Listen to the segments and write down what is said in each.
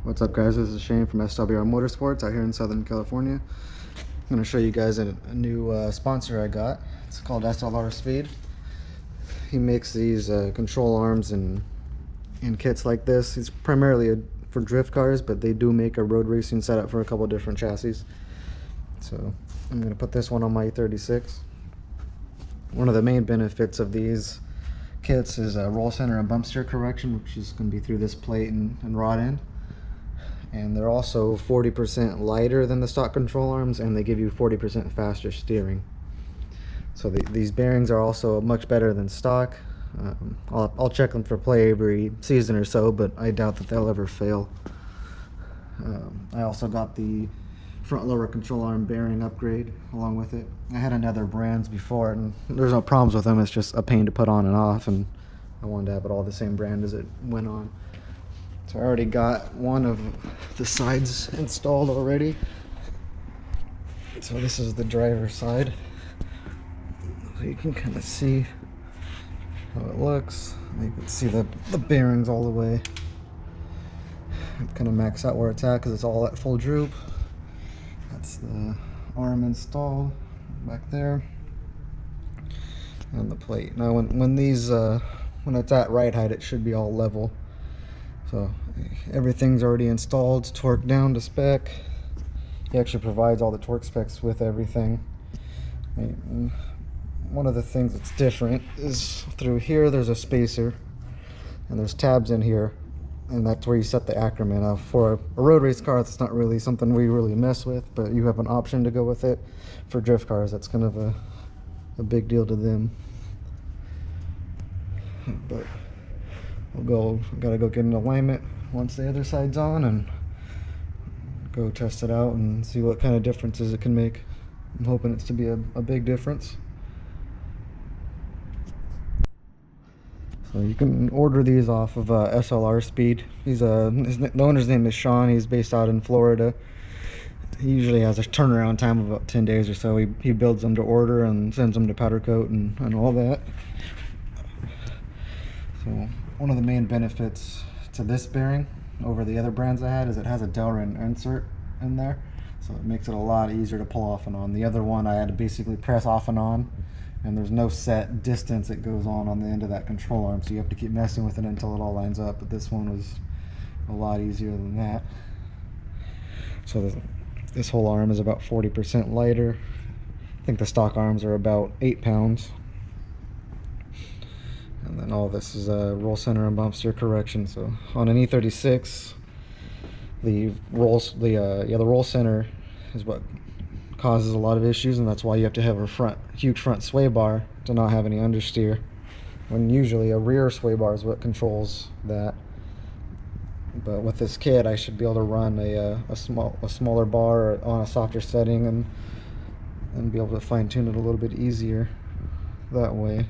What's up, guys? This is Shane from SWR Motorsports out here in Southern California. I'm going to show you guys a new sponsor I got. It's called SLR Speed. He makes these control arms in kits like this. It's primarily for drift cars, but they do make a road racing setup for a couple different chassis. So I'm going to put this one on my E36. One of the main benefits of these kits is roll center and bump steer correction, which is going to be through this plate and rod end. And they're also 40% lighter than the stock control arms, and they give you 40% faster steering. So these bearings are also much better than stock. I'll check them for play every season or so, but I doubt that they'll ever fail. I also got the front lower control arm bearing upgrade along with it. I had another brands before, and there's no problems with them. It's just a pain to put on and off, and I wanted to have it all the same brand as it went on. So I already got one of the sides installed already. So this is the driver's side. So you can kind of see how it looks. You can see the bearings all the way. Kind of max out where it's at because it's all at full droop. That's the arm installed back there. And the plate. Now when it's at ride height, it should be all level. So everything's already installed, torqued down to spec. He actually provides all the torque specs with everything. One of the things that's different is through here there's a spacer, and there's tabs in here, and that's where you set the acronym. Now for a road race car, it's not really something we really mess with, but you have an option to go with it. For drift cars, that's kind of a big deal to them. But gotta go get an alignment once the other side's on and go test it out and see what kind of differences it can make. I'm hoping it's to be a big difference. So you can order these off of SLR Speed. The owner's name is Sean. He's based out in Florida. He usually has a turnaround time of about 10 days or so. He builds them to order and sends them to powder coat and all that. So one of the main benefits to this bearing over the other brands I had is it has a Delrin insert in there, so it makes it a lot easier to pull off and on. The other one I had to basically press off and on, and there's no set distance it goes on the end of that control arm, so you have to keep messing with it until it all lines up. But this one was a lot easier than that. So this whole arm is about 40% lighter. I think the stock arms are about 8 pounds. And then all this is roll center and bump steer correction. So on an E36, the roll center is what causes a lot of issues, and that's why you have to have a huge front sway bar to not have any understeer. When usually a rear sway bar is what controls that. But with this kit, I should be able to run a smaller bar on a softer setting and be able to fine tune it a little bit easier that way.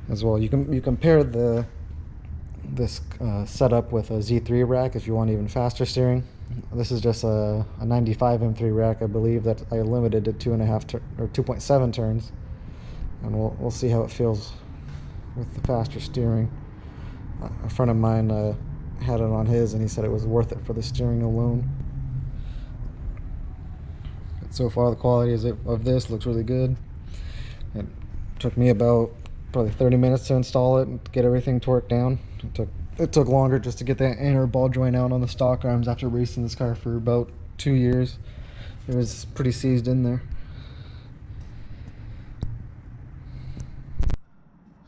As well, you compare this setup with a Z3 rack if you want even faster steering. This is just a 95 M3 rack, I believe, that I limited to 2.7 turns, and we'll see how it feels with the faster steering. A friend of mine had it on his, and he said it was worth it for the steering alone. But so far, the quality of this looks really good. It took me about probably 30 minutes to install it and get everything torqued down. It took longer just to get that inner ball joint out on the stock arms after racing this car for about 2 years. It was pretty seized in there.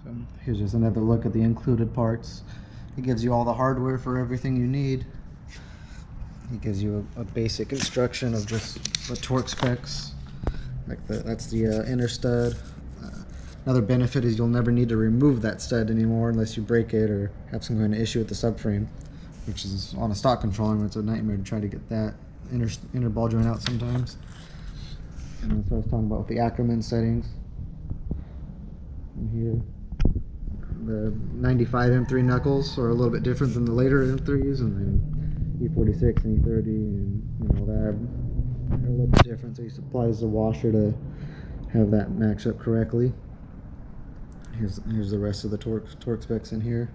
So here's just another look at the included parts. It gives you all the hardware for everything you need. It gives you a basic instruction of just the torque specs. That's the inner stud. Another benefit is you'll never need to remove that stud anymore unless you break it or have some kind of issue with the subframe, which is on a stock control arm. It's a nightmare to try to get that inner ball joint out sometimes. And that's what I was talking about with the Ackerman settings. And here, the 95 M3 knuckles are a little bit different than the later M3s, and then E46 and E30 and all that are a little bit different. So he supplies the washer to have that match up correctly. Here's the rest of the torque specs in here.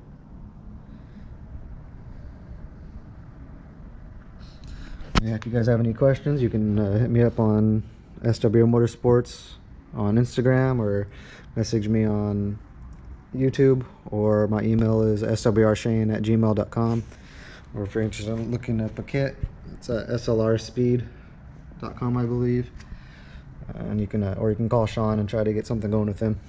Yeah, if you guys have any questions, you can hit me up on SWR Motorsports on Instagram, or message me on YouTube, or my email is swrshane@gmail.com. Or if you're interested in looking up a kit, it's at slrspeed.com, I believe. And you can or you can call Sean and try to get something going with him.